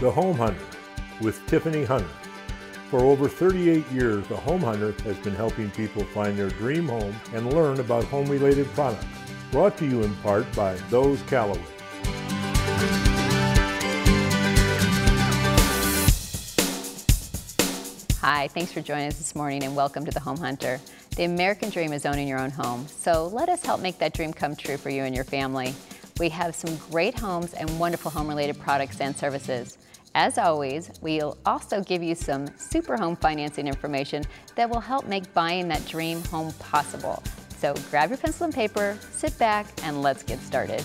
The Home Hunter with Tiffany Hunter. For over 38 years, The Home Hunter has been helping people find their dream home and learn about home-related products. Brought to you in part by Those Callaway. Hi, thanks for joining us this morning and welcome to The Home Hunter. The American dream is owning your own home, so let us help make that dream come true for you and your family. We have some great homes and wonderful home-related products and services. As always, we'll also give you some super home financing information that will help make buying that dream home possible. So grab your pencil and paper, sit back, and let's get started.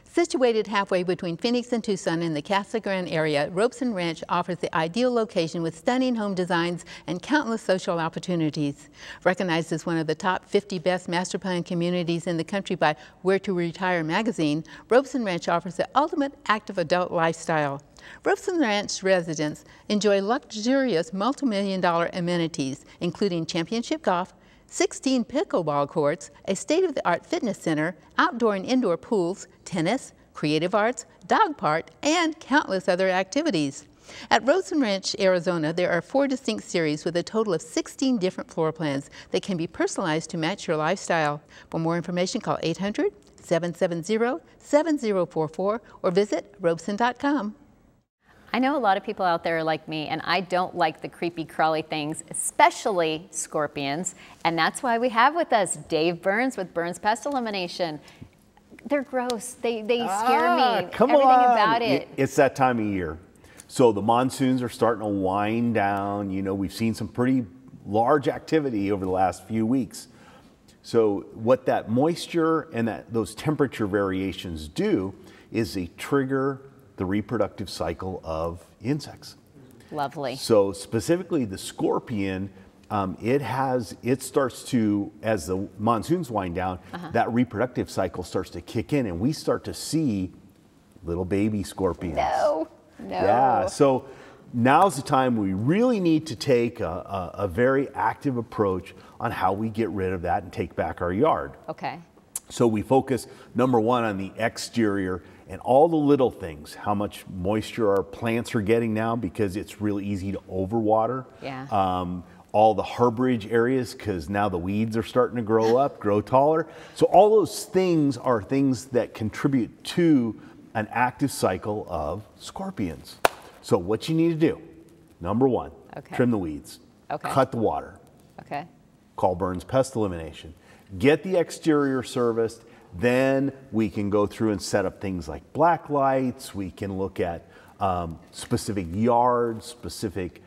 Situated halfway between Phoenix and Tucson in the Casa Grande area, Robeson Ranch offers the ideal location with stunning home designs and countless social opportunities. Recognized as one of the top 50 best master plan communities in the country by Where to Retire magazine, Robeson Ranch offers the ultimate active adult lifestyle. Robeson Ranch residents enjoy luxurious multi-million-dollar amenities, including championship golf, 16 pickleball courts, a state-of-the-art fitness center, outdoor and indoor pools, tennis, creative arts, dog park, and countless other activities. At Robeson Ranch, Arizona, there are 4 distinct series with a total of 16 different floor plans that can be personalized to match your lifestyle. For more information, call 800-770-7044 or visit robeson.com. I know a lot of people out there are like me, and I don't like the creepy crawly things, especially scorpions, and that's why we have with us Dave Burns with Burns Pest Elimination. They're gross. They scare me. Come Everything on. about it. It's that time of year. So the monsoons are starting to wind down. You know, we've seen some pretty large activity over the last few weeks. So what that moisture and those temperature variations do is they trigger the reproductive cycle of insects. Lovely. So specifically the scorpion, it starts to, as the monsoons wind down, that reproductive cycle starts to kick in and we start to see little baby scorpions. No. Yeah, so now's the time we really need to take a very active approach on how we get rid of that and take back our yard. Okay. So we focus, number one, on the exterior and all the little things, how much moisture our plants are getting now because it's really easy to overwater. Yeah. All the harborage areas because now the weeds are starting to grow taller. So all those things are things that contribute to an active cycle of scorpions. So what you need to do, number one, trim the weeds, cut the water, call Burns Pest Elimination, get the exterior serviced. Then we can go through and set up things like black lights. We can look at specific yards, specific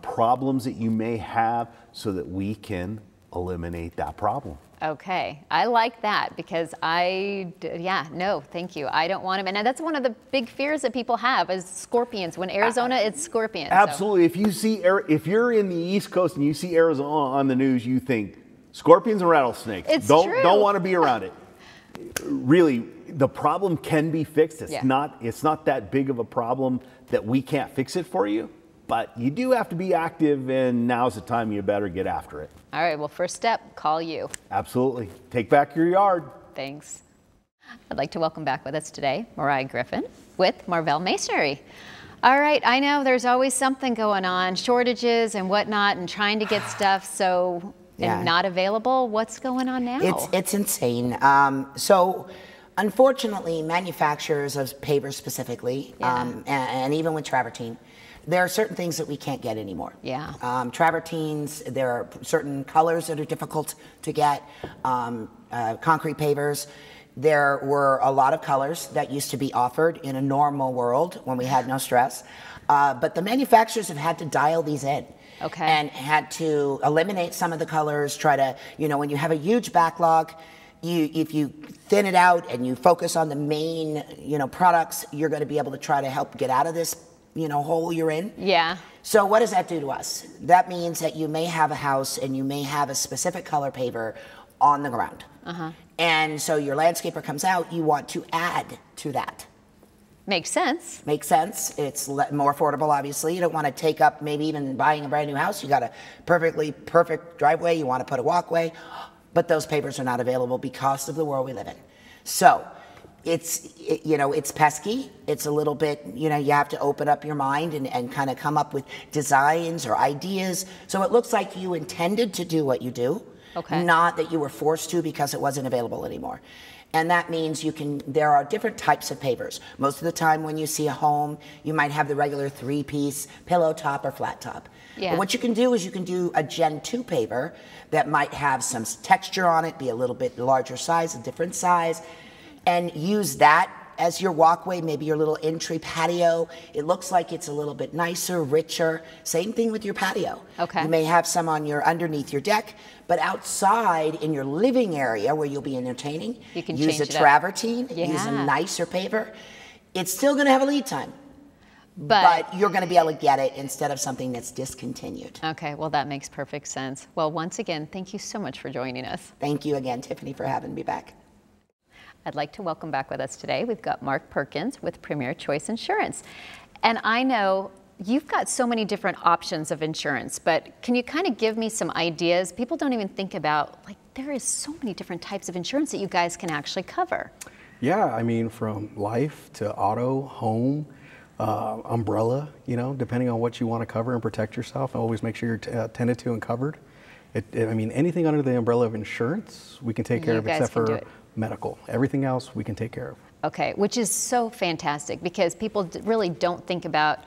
problems that you may have so that we can eliminate that problem. Okay, I like that because no, thank you. I don't want them. And that's one of the big fears that people have is scorpions. When Arizona, it's scorpions. Absolutely. So. If you're in the East Coast and you see Arizona on the news, you think scorpions and rattlesnakes. It's true. Don't want to be around it. Really, the problem can be fixed. It's not that big of a problem that we can't fix it for you, but you do have to be active, and now's the time you better get after it. All right, well, first step, call you. Absolutely. Take back your yard. Thanks. I'd like to welcome back with us today Mariah Griffin with Marvell Masonry. All right, I know there's always something going on, shortages and whatnot, and trying to get stuff and not available. What's going on now? It's insane. So unfortunately, manufacturers of pavers specifically, and even with travertine, there are certain things that we can't get anymore. Yeah. Travertines, there are certain colors that are difficult to get. Concrete pavers, there were a lot of colors that used to be offered in a normal world when we had no stress. But the manufacturers have had to dial these in. And had to eliminate some of the colors, try to, when you have a huge backlog, if you thin it out and you focus on the main, products, you're going to be able to try to help get out of this, hole you're in. Yeah. So what does that do to us? That means that you may have a house and you may have a specific color paver on the ground. And so your landscaper comes out, you want to add to that. Makes sense. Makes sense. It's more affordable, obviously. You don't want to take up maybe even buying a brand new house. You got a perfect driveway. You want to put a walkway. But those pavers are not available because of the world we live in. So it's pesky. It's a little bit, you have to open up your mind and kind of come up with designs or ideas. So it looks like you intended to do what you do, not that you were forced to because it wasn't available anymore. And that means there are different types of pavers. Most of the time when you see a home, you might have the regular 3-piece pillow top or flat top. Yeah. But what you can do is you can do a Gen 2 paver that might have some texture on it, be a little bit larger size, a different size, and use that as your walkway, maybe your little entry patio. It looks like it's a little bit nicer, richer. Same thing with your patio. You may have some on underneath your deck, but outside in your living area where you'll be entertaining, you can use a travertine, use a nicer paver. It's still going to have a lead time, but you're going to be able to get it instead of something that's discontinued. Okay, well, that makes perfect sense. Well, once again, thank you so much for joining us. Thank you again, Tiffany, for having me back. I'd like to welcome back with us today, we've got Mark Perkins with Premier Choice Insurance. And I know you've got so many different options of insurance, but can you kind of give me some ideas? People don't even think about, like, there is so many different types of insurance that you guys can actually cover. Yeah, I mean, from life to auto, home, umbrella, depending on what you want to cover and protect yourself, always make sure you're tended to and covered. I mean, anything under the umbrella of insurance, we can take care of except for medical. Everything else we can take care of. Okay, which is so fantastic because people really don't think about,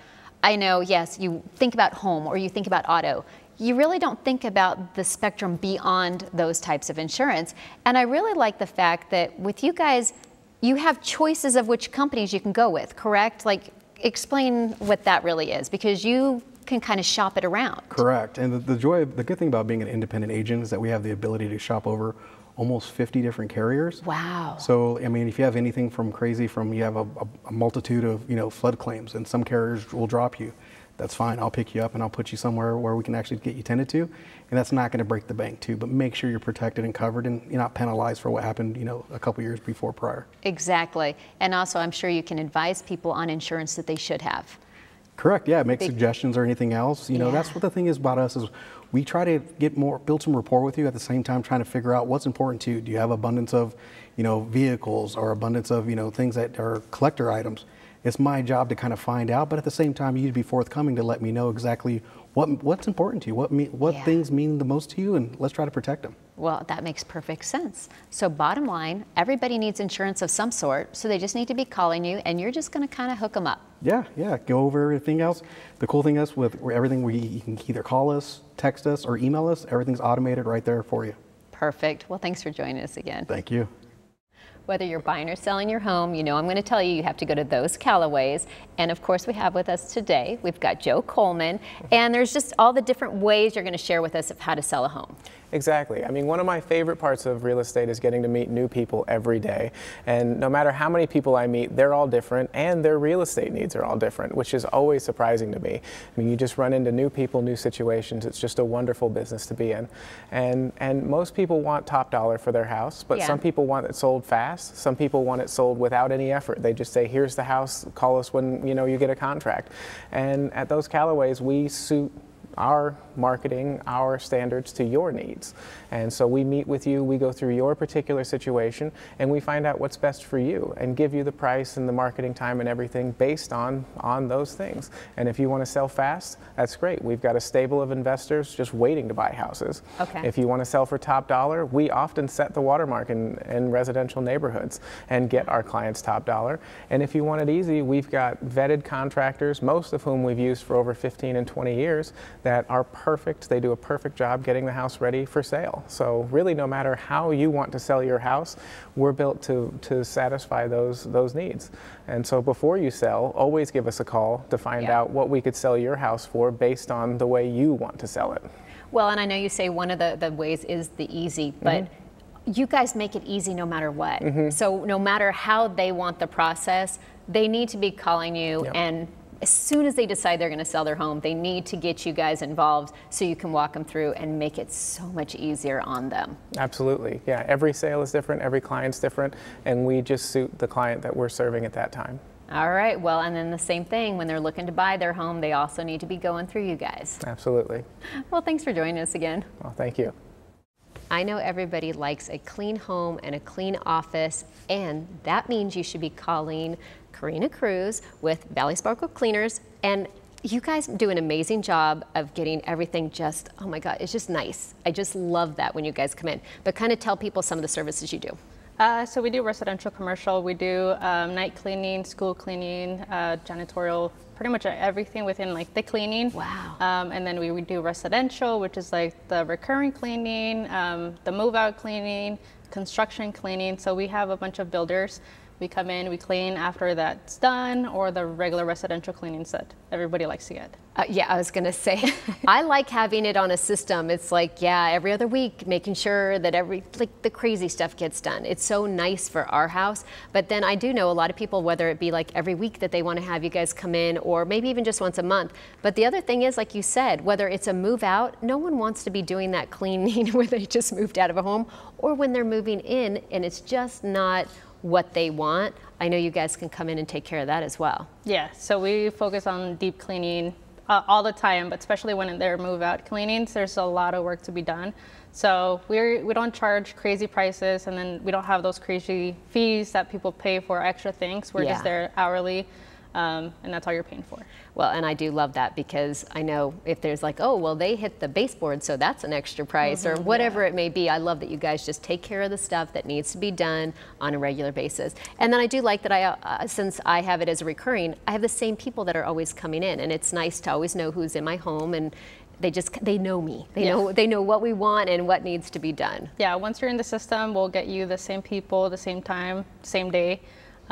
I know, yes, you think about home or you think about auto. You really don't think about the spectrum beyond those types of insurance. And I really like the fact that with you guys, you have choices of which companies you can go with, correct? Like, explain what that really is, because you can kind of shop it around. Correct. And the good thing about being an independent agent is that we have the ability to shop over almost 50 different carriers. Wow. So, I mean, if you have anything from you have a multitude of, flood claims, and some carriers will drop you, that's fine. I'll pick you up and I'll put you somewhere where we can actually get you tended to. And that's not going to break the bank too, but make sure you're protected and covered and you're not penalized for what happened, a couple years before prior. Exactly. And also, I'm sure you can advise people on insurance that they should have. Correct. Yeah. Make suggestions or anything else. That's what the thing is about us is we try to build some rapport with you at the same time, trying to figure out what's important to you. Do you have abundance of, vehicles or abundance of, things that are collector items? It's my job to kind of find out, but at the same time, you'd be forthcoming to let me know exactly what's important to you, what things mean the most to you, and let's try to protect them. Well, that makes perfect sense. So bottom line, everybody needs insurance of some sort, so they just need to be calling you, and you're just going to kind of hook them up. Yeah, go over everything else. The cool thing is with everything, you can either call us, text us, or email us. Everything's automated right there for you. Perfect. Well, thanks for joining us again. Thank you. Whether you're buying or selling your home, I'm going to tell you, you have to go to those Callaways. And of course, we have with us today, we've got Joe Coleman, and there's just all the different ways you're going to share with us of how to sell a home. Exactly. I mean, one of my favorite parts of real estate is getting to meet new people every day. And no matter how many people I meet, they're all different and their real estate needs are all different, which is always surprising to me. I mean, you just run into new people, new situations. It's just a wonderful business to be in. And most people want top dollar for their house, but some people want it sold fast. Some people want it sold without any effort. They just say, here's the house, call us when you get a contract. And at those Callaways, we suit our marketing, our standards to your needs. And so we meet with you, we go through your particular situation, and we find out what's best for you and give you the price and the marketing time and everything based on those things. And if you want to sell fast, that's great. We've got a stable of investors just waiting to buy houses. Okay. If you want to sell for top dollar, we often set the watermark in residential neighborhoods and get our clients top dollar. And if you want it easy, we've got vetted contractors, most of whom we've used for over 15 and 20 years, that are perfect. They do a perfect job getting the house ready for sale. So really, no matter how you want to sell your house, we're built to satisfy those needs. And so before you sell, always give us a call to find out what we could sell your house for based on the way you want to sell it. Well, and I know you say one of the ways is the easy, but you guys make it easy no matter what. So no matter how they want the process, they need to be calling you, and as soon as they decide they're going to sell their home, they need to get you guys involved so you can walk them through and make it so much easier on them. Absolutely. Yeah, every sale is different, every client's different, and we just suit the client that we're serving at that time. All right. Well, and then the same thing, when they're looking to buy their home, they also need to be going through you guys. Absolutely. Well, thanks for joining us again. Well, thank you. I know everybody likes a clean home and a clean office, and that means you should be calling Karina Cruz with Valley Sparkle Cleaners. And you guys do an amazing job of getting everything just, oh my God, it's just nice. I just love that when you guys come in. But kind of tell people some of the services you do. So we do residential, commercial. We do night cleaning, school cleaning, janitorial, pretty much everything within like the cleaning. Wow. And then we do residential, which is like the recurring cleaning, the move out cleaning, construction cleaning. So we have a bunch of builders. We come in, we clean after that's done, or the regular residential cleanings that everybody likes to get. Yeah, I was gonna say, I like having it on a system. It's like, yeah, every other week, making sure that like the crazy stuff gets done. It's so nice for our house. But then I do know a lot of people, whether it be like every week that they wanna have you guys come in, or maybe even just once a month. But the other thing is, like you said, whether it's a move out, no one wants to be doing that cleaning where they just moved out of a home, or when they're moving in and it's just not what they want. I know you guys can come in and take care of that as well. Yeah, so we focus on deep cleaning all the time, but especially when they're move out cleanings, there's a lot of work to be done. So we don't charge crazy prices, and then we don't have those crazy fees that people pay for extra things. We're just there hourly. And that's all you're paying for. Well, and I do love that, because I know if there's like, oh, well, they hit the baseboard, so that's an extra price, or whatever it may be. I love that you guys just take care of the stuff that needs to be done on a regular basis. And then I do like that since I have it as a recurring, I have the same people that are always coming in, and it's nice to always know who's in my home, and they know me. They know what we want and what needs to be done. Yeah, once you're in the system, we'll get you the same people, the same time, same day.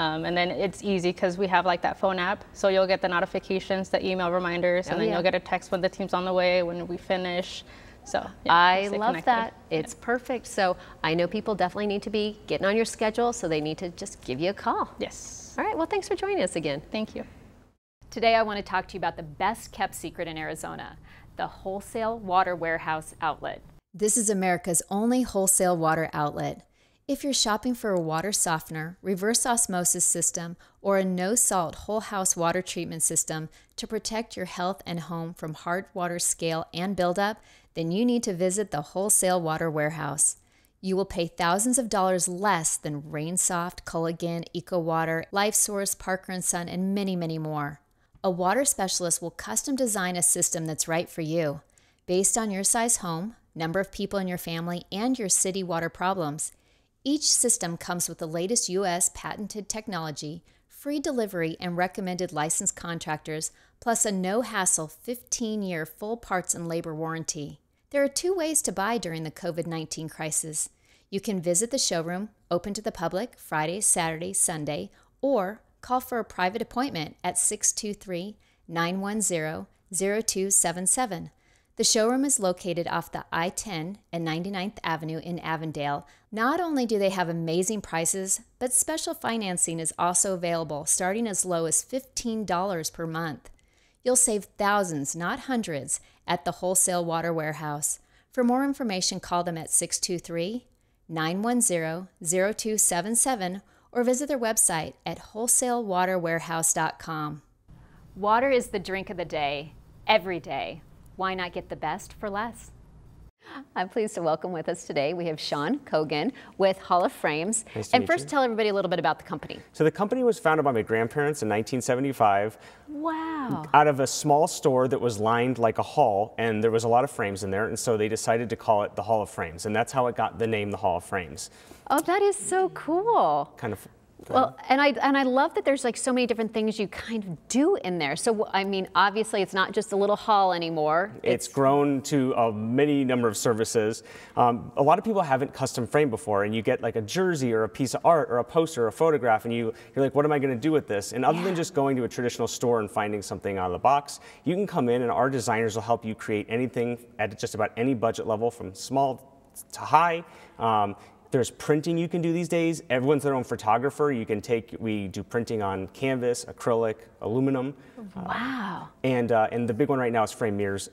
And then it's easy because we have like that phone app. So you'll get the notifications, the email reminders, and then you'll get a text when the team's on the way, when we finish. So yeah, I love that. It's perfect. So I know people definitely need to be getting on your schedule, so they need to just give you a call. Yes. All right, well, thanks for joining us again. Thank you. Today I want to talk to you about the best kept secret in Arizona, the Wholesale Water Warehouse Outlet. This is America's only wholesale water outlet. If you're shopping for a water softener, reverse osmosis system, or a no-salt whole house water treatment system to protect your health and home from hard water scale and buildup, then you need to visit the Wholesale Water Warehouse. You will pay thousands of dollars less than Rainsoft, Culligan, EcoWater, LifeSource, Parker & Son, and many, many more. A water specialist will custom design a system that's right for you, based on your size home, number of people in your family, and your city water problems. Each system comes with the latest U.S. patented technology, free delivery, and recommended licensed contractors, plus a no-hassle 15-year full parts and labor warranty. There are 2 ways to buy during the COVID-19 crisis. You can visit the showroom, open to the public, Friday, Saturday, Sunday, or call for a private appointment at 623-910-0277. The showroom is located off the I-10 and 99th Avenue in Avondale. Not only do they have amazing prices, but special financing is also available, starting as low as $15 per month. You'll save thousands, not hundreds, at the Wholesale Water Warehouse. For more information, call them at 623-910-0277 or visit their website at wholesalewaterwarehouse.com. Water is the drink of the day, every day. Why not get the best for less? I'm pleased to welcome with us today, we have Sean Cogan with Hall of Frames. Nice to and meet first you. Tell everybody a little bit about the company. So the company was founded by my grandparents in 1975. Wow. Out of a small store that was lined like a hall, and there was a lot of frames in there, and so they decided to call it the Hall of Frames, and that's how it got the name the Hall of Frames. Oh, that is so cool. Kind of. Well, and I love that there's like so many different things you kind of do in there. So, I mean, obviously it's not just a little hall anymore. It's grown to a many number of services. A lot of people haven't custom framed before, and you get like a jersey or a piece of art or a poster or a photograph, and you're like, what am I going to do with this? And other than just going to a traditional store and finding something out of the box, you can come in and our designers will help you create anything at just about any budget level, from small to high. There's printing you can do these days. Everyone's their own photographer. We do printing on canvas, acrylic, aluminum. Wow. And the big one right now is frame mirrors,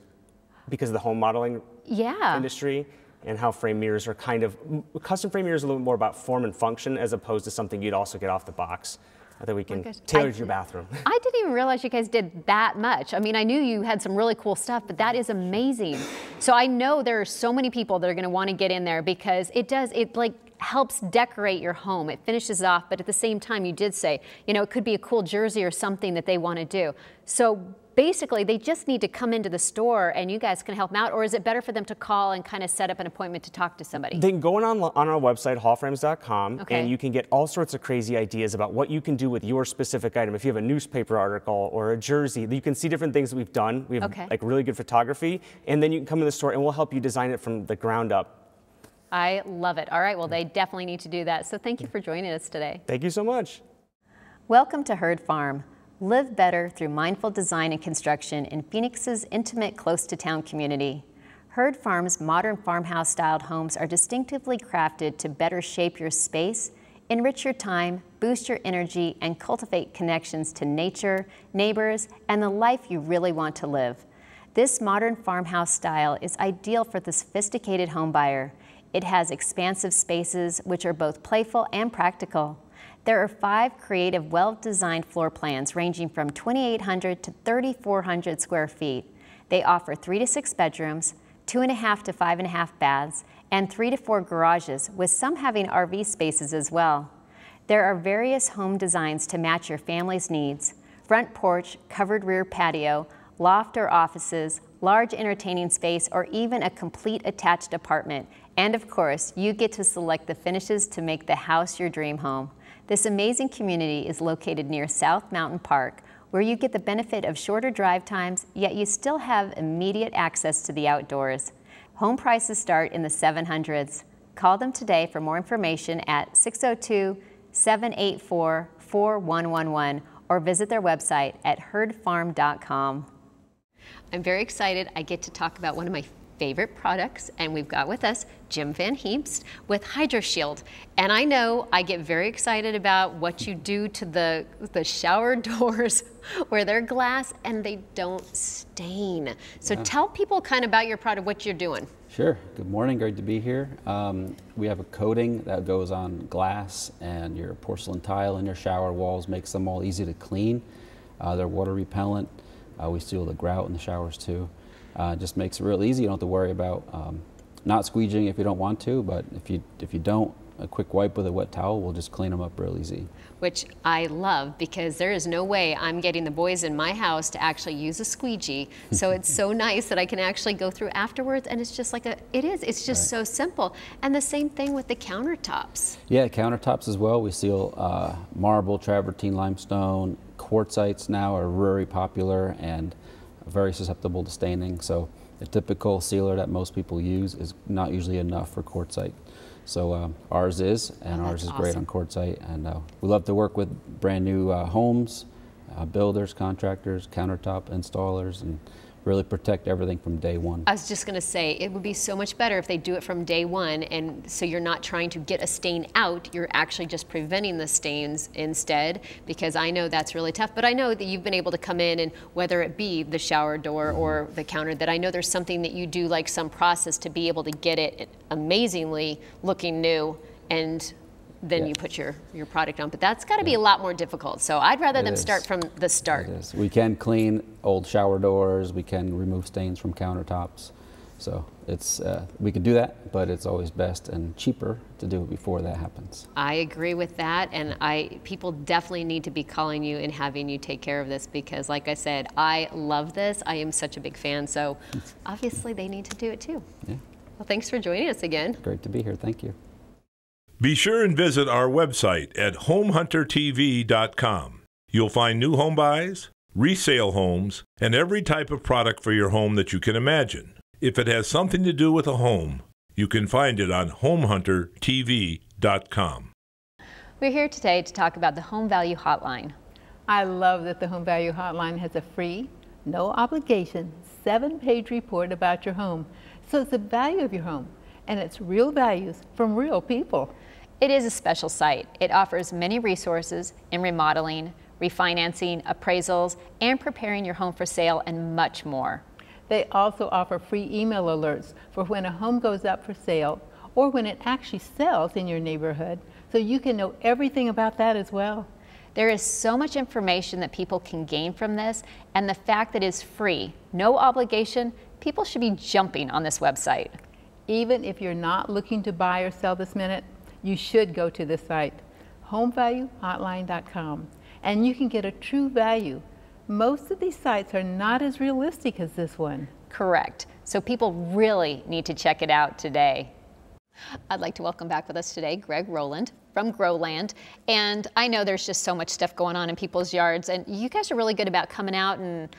because of the home modeling industry and how frame mirrors are kind of, custom frame mirrors are a little bit more about form and function as opposed to something you'd also get off the box. that we can tailor to your bathroom. I didn't even realize you guys did that much. I mean, I knew you had some really cool stuff, but that is amazing. So I know there are so many people that are going to want to get in there because it like helps decorate your home. It finishes off, but at the same time, you did say, you know, it could be a cool jersey or something that they want to do. So basically, they just need to come into the store and you guys can help them out, or is it better for them to call and kind of set up an appointment to talk to somebody? They can go on our website, hallframes.com, and you can get all sorts of crazy ideas about what you can do with your specific item. If you have a newspaper article or a jersey, you can see different things that we've done. We have like really good photography, and then you can come in the store and we'll help you design it from the ground up. I love it. All right, well, they definitely need to do that. So thank you for joining us today. Thank you so much. Welcome to Herd Farm. Live better through mindful design and construction in Phoenix's intimate, close-to-town community. Herd Farm's modern farmhouse-styled homes are distinctively crafted to better shape your space, enrich your time, boost your energy, and cultivate connections to nature, neighbors, and the life you really want to live. This modern farmhouse style is ideal for the sophisticated home buyer. It has expansive spaces which are both playful and practical. There are 5 creative, well-designed floor plans ranging from 2,800 to 3,400 square feet. They offer 3 to 6 bedrooms, 2.5 to 5.5 baths, and 3 to 4 garages, with some having RV spaces as well. There are various home designs to match your family's needs: front porch, covered rear patio, loft or offices, large entertaining space, or even a complete attached apartment. And of course, you get to select the finishes to make the house your dream home. This amazing community is located near South Mountain Park, where you get the benefit of shorter drive times, yet you still have immediate access to the outdoors. Home prices start in the 700s. Call them today for more information at 602-784-4111 or visit their website at herdfarm.com. I'm very excited. I get to talk about one of my favorite products, and we've got with us Jim Van Heemst with HydroShield. And I know I get very excited about what you do to the shower doors where they're glass and they don't stain. So tell people kind of about your product, what you're doing. Sure. Good morning. Great to be here. We have a coating that goes on glass and your porcelain tile in your shower walls, makes them all easy to clean. They're water repellent. We seal the grout in the showers too. Just makes it real easy. You don't have to worry about not squeegeeing if you don't want to, but if you don't, a quick wipe with a wet towel will just clean them up real easy. Which I love, because there is no way I'm getting the boys in my house to actually use a squeegee. So it's so nice that I can actually go through afterwards, and it's just like it's just so simple. And the same thing with the countertops. Yeah, countertops as well. We seal marble, travertine, limestone. Quartzites now are very popular and very susceptible to staining. So the typical sealer that most people use is not usually enough for quartzite. So ours is, and ours is great on quartzite. And we love to work with brand new homes, builders, contractors, countertop installers, and really protect everything from day one. I was just going to say, it would be so much better if they do it from day one, and so you're not trying to get a stain out, you're actually just preventing the stains instead, because I know that's really tough. But I know that you've been able to come in, and whether it be the shower door or the counter, that I know there's something that you do, like some process to be able to get it amazingly looking new, and then you put your product on. But that's got to be a lot more difficult. So I'd rather them start from the start. It is. We can clean old shower doors. We can remove stains from countertops. So it's we can do that, but it's always best and cheaper to do it before that happens. I agree with that, and people definitely need to be calling you and having you take care of this, because like I said, I love this. I am such a big fan. So obviously they need to do it too. Yeah. Well, thanks for joining us again. Great to be here. Thank you. Be sure and visit our website at homehuntertv.com. You'll find new home buys, resale homes, and every type of product for your home that you can imagine. If it has something to do with a home, you can find it on homehuntertv.com. We're here today to talk about the Home Value Hotline. I love that the Home Value Hotline has a free, no obligation, 7-page report about your home. So it's the value of your home, and it's real values from real people. It is a special site. It offers many resources in remodeling, refinancing, appraisals, and preparing your home for sale, and much more. They also offer free email alerts for when a home goes up for sale or when it actually sells in your neighborhood, so you can know everything about that as well. There is so much information that people can gain from this, and the fact that it's free, no obligation, people should be jumping on this website. Even if you're not looking to buy or sell this minute, you should go to this site, homevaluehotline.com, and you can get a true value. Most of these sites are not as realistic as this one. Correct. So people really need to check it out today. I'd like to welcome back with us today Greg Rowland from Growland. And I know there's just so much stuff going on in people's yards, and you guys are really good about coming out and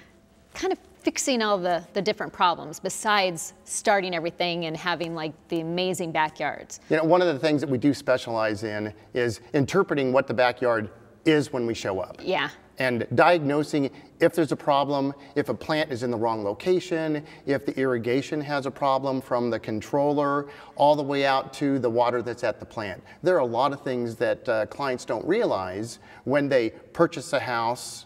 kind of fixing all the different problems besides starting everything and having like the amazing backyards. You know, one of the things that we do specialize in is interpreting what the backyard is when we show up. Yeah. And diagnosing if there's a problem, if a plant is in the wrong location, if the irrigation has a problem from the controller, all the way out to the water that's at the plant. There are a lot of things that clients don't realize when they purchase a house,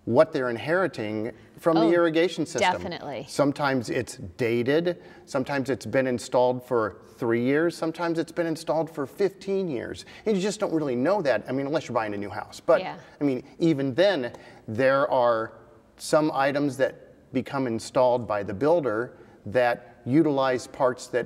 what they're inheriting from the irrigation system. Definitely. Sometimes it's dated, sometimes it's been installed for 3 years, sometimes it's been installed for 15 years. And you just don't really know that, I mean, unless you're buying a new house. But, yeah. I mean, even then, there are some items that become installed by the builder that utilize parts that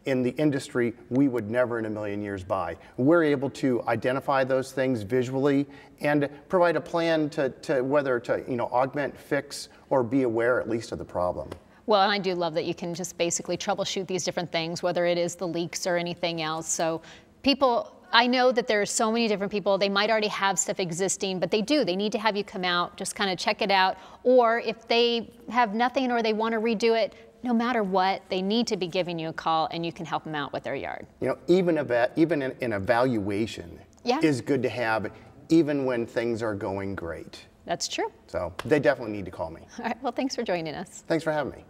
in the industry we would never in a million years buy. We're able to identify those things visually and provide a plan to whether to, you know, augment, fix, or be aware at least of the problem. Well, and I do love that you can just basically troubleshoot these different things, whether it is the leaks or anything else. So people, I know that there are so many different people, they might already have stuff existing, but they need to have you come out, just kind of check it out. Or if they have nothing or they want to redo it, no matter what, they need to be giving you a call and you can help them out with their yard. You know, even an evaluation is good to have even when things are going great. That's true. So they definitely need to call me. All right, well, thanks for joining us. Thanks for having me.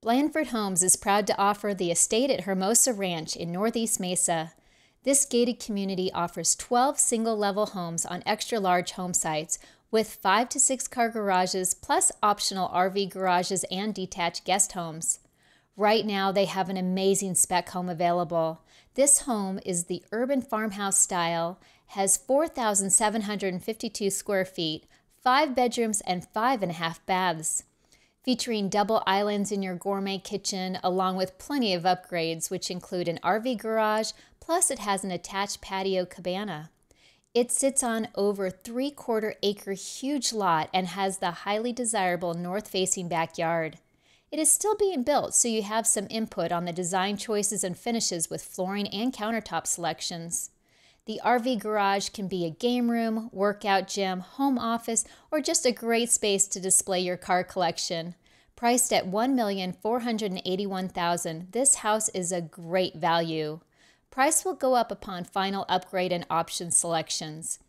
Blandford Homes is proud to offer the estate at Hermosa Ranch in Northeast Mesa. This gated community offers 12 single-level homes on extra-large home sites with 5 to 6 car garages plus optional RV garages and detached guest homes. Right now, they have an amazing spec home available. This home is the urban farmhouse style, has 4,752 square feet, 5 bedrooms and 5.5 baths. Featuring double islands in your gourmet kitchen, along with plenty of upgrades, which include an RV garage, plus it has an attached patio cabana. It sits on over 3/4 acre huge lot and has the highly desirable north-facing backyard. It is still being built, so you have some input on the design choices and finishes with flooring and countertop selections. The RV garage can be a game room, workout gym, home office, or just a great space to display your car collection. Priced at $1,481,000, this house is a great value. Price will go up upon final upgrade and option selections.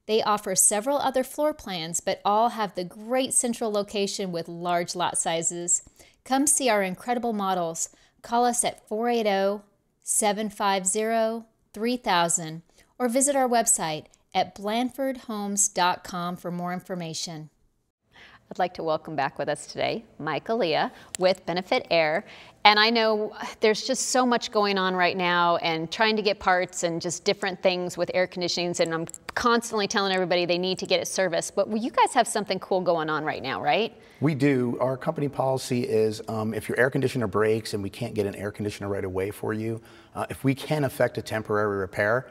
They offer several other floor plans, but all have the great central location with large lot sizes. Come see our incredible models. Call us at 480-750-3000 or visit our website at blandfordhomes.com for more information. I'd like to welcome back with us today Mike Aaliyah with Benefit Air. And I know there's just so much going on right now and trying to get parts and just different things with air conditionings, and I'm constantly telling everybody they need to get it serviced. But you guys have something cool going on right now, right? We do. Our company policy is if your air conditioner breaks and we can't get an air conditioner right away for you, if we can effect a temporary repair,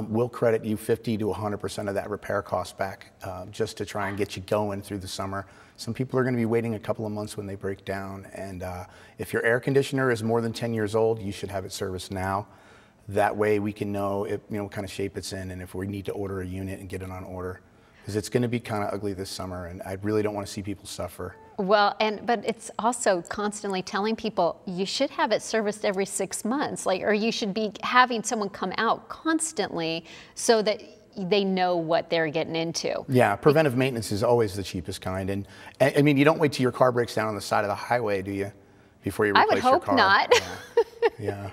we'll credit you 50 to 100% of that repair cost back just to try and get you going through the summer. Some people are going to be waiting a couple of months when they break down, and if your air conditioner is more than 10 years old, you should have it serviced now. That way we can know what kind of shape it's in and if we need to order a unit and get it on order. Because it's going to be kind of ugly this summer, and I really don't want to see people suffer. Well, but it's also constantly telling people you should have it serviced every 6 months, or you should be having someone come out constantly so that they know what they're getting into. Yeah, preventive maintenance is always the cheapest kind, and I mean, you don't wait till your car breaks down on the side of the highway, do you? Before you replace your car. I would hope not. Yeah.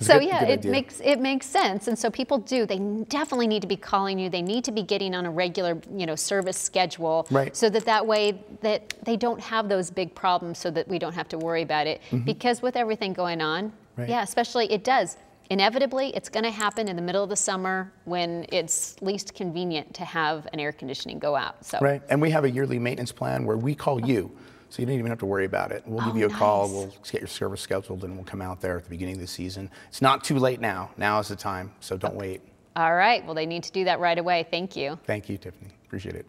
So yeah, it makes sense, and so people they definitely need to be calling you. They need to be getting on a regular, service schedule, right? So that way that they don't have those big problems, so that we don't have to worry about it. Mm-hmm. Because with everything going on, right. Yeah, especially it does. inevitably, it's going to happen in the middle of the summer when it's least convenient to have an air conditioning go out. So. Right, and we have a yearly maintenance plan where we call you, so you don't even have to worry about it. We'll give you a call, we'll get your service scheduled, and we'll come out there at the beginning of the season. It's not too late now. Now is the time, so don't wait. All right, well, they need to do that right away. Thank you. Thank you, Tiffany. Appreciate it.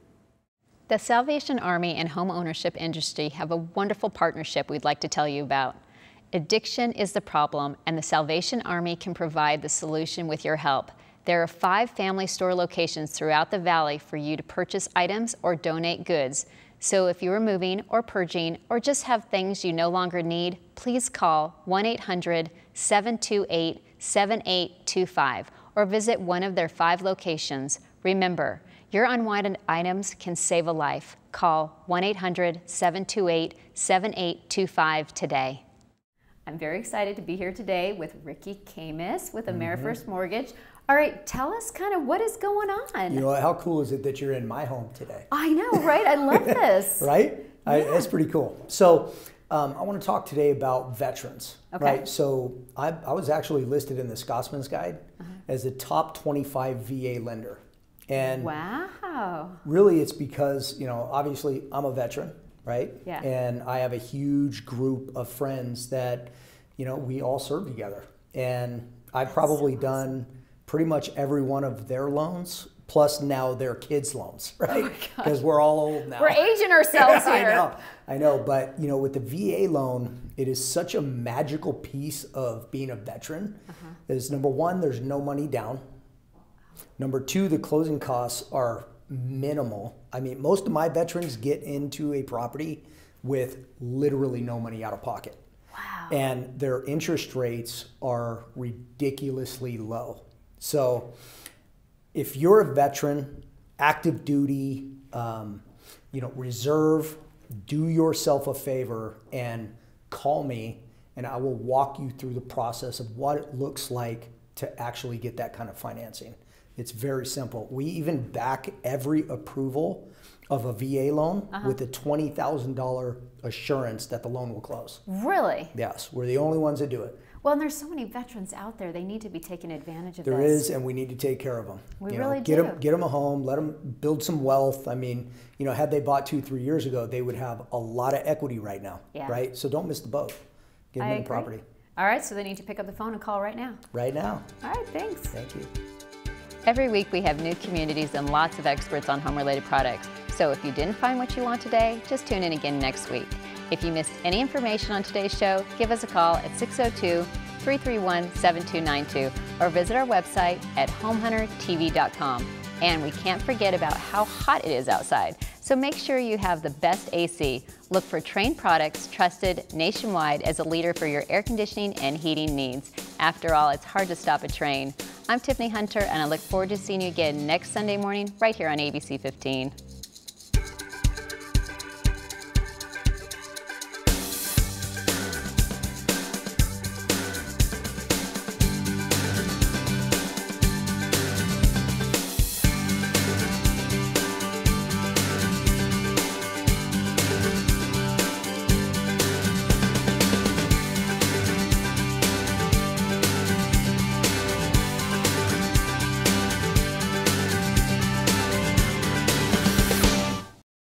The Salvation Army and home ownership industry have a wonderful partnership we'd like to tell you about. Addiction is the problem, and the Salvation Army can provide the solution with your help. There are 5 family store locations throughout the valley for you to purchase items or donate goods. So if you are moving or purging or just have things you no longer need, please call 1-800-728-7825 or visit one of their 5 locations. Remember, your unwanted items can save a life. Call 1-800-728-7825 today. I'm very excited to be here today with Ricky Camus with AmeriFirst Mortgage. All right, tell us kind of what is going on. You know, how cool is it that you're in my home today? I know, right? I love this. Right? Yeah. That's pretty cool. So I want to talk today about veterans. Okay. Right? So I was actually listed in the Scotsman's Guide as the top 25 VA lender. And wow. Really it's because, you know, obviously I'm a veteran, right? Yeah. And I have a huge group of friends that, you know, we all serve together. And I've probably done pretty much every one of their loans, plus now their kids' loans, right? Because we're all old now. We're aging ourselves here. I know, but you know, with the VA loan, it is such a magical piece of being a veteran. Is number one, there's no money down. Number two, the closing costs are minimal. I mean, most of my veterans get into a property with literally no money out of pocket. Wow. And their interest rates are ridiculously low. So if you're a veteran, active duty, you know, reserve, do yourself a favor and call me and I will walk you through the process of what it looks like to actually get that kind of financing. It's very simple. We even back every approval of a VA loan with a $20,000 assurance that the loan will close. Really? Yes, we're the only ones that do it. Well, and there's so many veterans out there. They need to be taking advantage of this. There is, and we need to take care of them. We really do. Get them a home, let them build some wealth. I mean, you know, had they bought 2-3 years ago, they would have a lot of equity right now, right? So don't miss the boat. Get them in the property. All right, so they need to pick up the phone and call right now. Right now. All right, thanks. Thank you. Every week we have new communities and lots of experts on home-related products. So if you didn't find what you want today, just tune in again next week. If you missed any information on today's show, give us a call at 602-331-7292 or visit our website at homehuntertv.com. And we can't forget about how hot it is outside. So make sure you have the best AC. Look for Trane Products, trusted nationwide as a leader for your air conditioning and heating needs. After all, it's hard to stop a Trane. I'm Tiffany Hunter, and I look forward to seeing you again next Sunday morning right here on ABC 15.